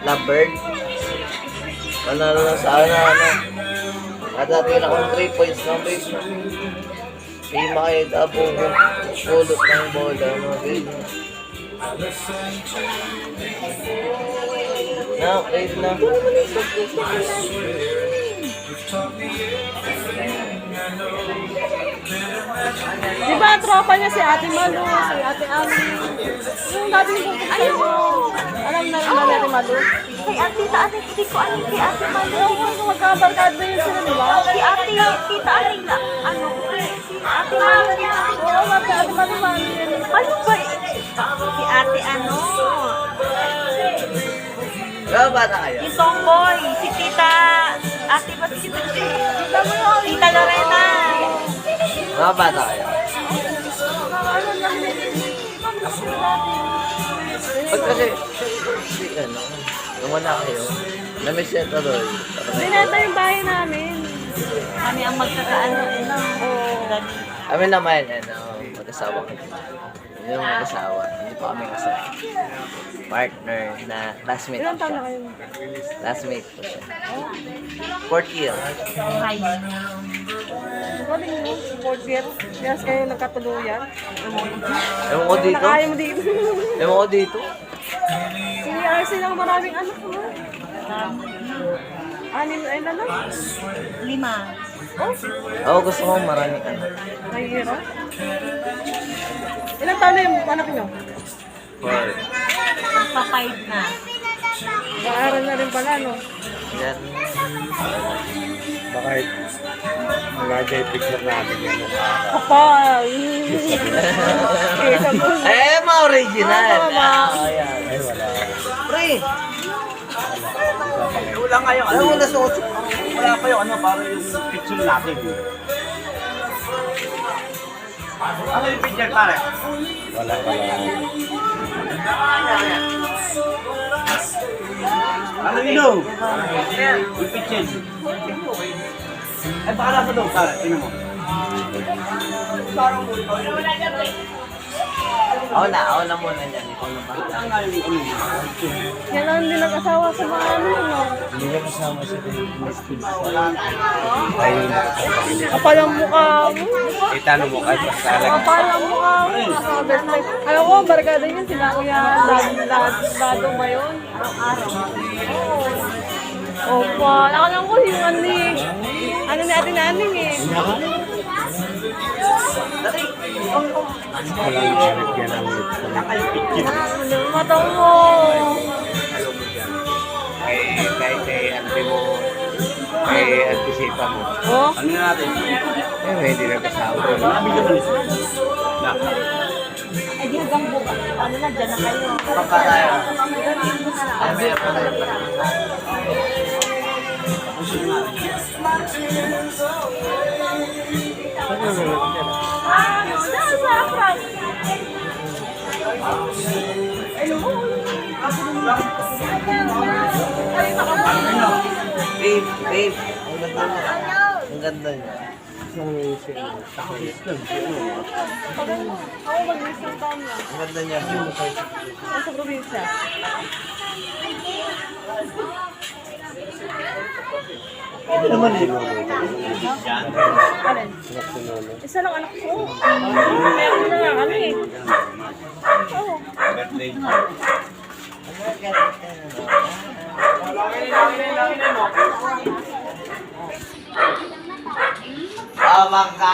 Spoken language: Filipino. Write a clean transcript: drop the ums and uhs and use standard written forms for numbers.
Lovebird. Panalo lang sa ano. Natatira akong 3 points ng base. Hindi makita po pulot ng bola. Na, wait na. Di ba tropa niya si Ate Malu, si Ate Ami? Yung dating pupunta mo. Alam na rin ba ni Ate Malu? Kay Tita Ate, hindi ko alam kay Ate Malu. Yung magkabarkada yun sila, di ba? Si Ate, Tita Alina, ano, si Ate Malu niya. Oo, Ate Malu, Malu yun. Ano ba? Si Ate ano? Gano'n bata kayo? Si Tomboy, si Tita, Ate ba si Tita mo yun? Tita Lorena. Gano'n bata kayo? Ba't kasi, ano, nung wala kayo, na-miss yung tuloy. Binenta yung bahay namin. Kami ang magkakaano, Kami naman, mag-asawa kami. Yung mag-asawa, hindi pa kami kasama. Partner na classmate Ilang ko taon siya. na kayo? Classmate ko siya. 4th year. Galing mo, 4th year. Yes, kayo nagkatuluyan. Ewan ko dito. Nakaya mo dito. Ewan ko dito. Si RC lang maraming anak mo. Anim ay na lang. 5. Oh, Ako gusto ko maraming anak. nahihirap. Ilang taon na yung anak nyo? 4. Pa-5 na. Nag-aaral na rin pala, no? Yan. Baka mga picture natin yan. Kapal! Kesa mo. Mga original. Tama. Ayan. Ay, wala. Pre! Wala kayo. Alam mo na suot. Wala pa yung ano, para yung picture natin. Ano yung picture pare? Wala. Ano yun? Yung picture. Ay, baka nasa doon, pare. Tingnan mo. Ako na muna niyan. Ikaw na ba? Ang nga yung ano. Yan lang din nag-asawa sa mga ano, no? Hindi na kasama siya din. Ay, Kapal ang mukha mo. itanong mo kahit basta lang. Kapal ang mukha mo. Nakabest life. Alam ko, barkada yun sila kuya. Lado ba yun? Oo. Opo. Alam ko yung ano eh. Ano ni Ate Naning eh. Walang direct yan ang picture. Matang mo. Kahit kay ante mo, kay antisipa mo. Oh? Ano na natin? Hindi na kasama. Nabigyan mo nito. Na. Ay, di hanggang buka. Ano na, dyan na kayo. Papatayo. Ay, meron pa tayo. Ano, dahil sa Frank. Babe. Ang ganda niya. Ako mag-miss ng taon niya. Ang ganda niya. Nasa probinsya. Ano naman eh? Alin? Isa lang anak ko. Meron na nga kami eh. Oo. Birthday. Tama ka.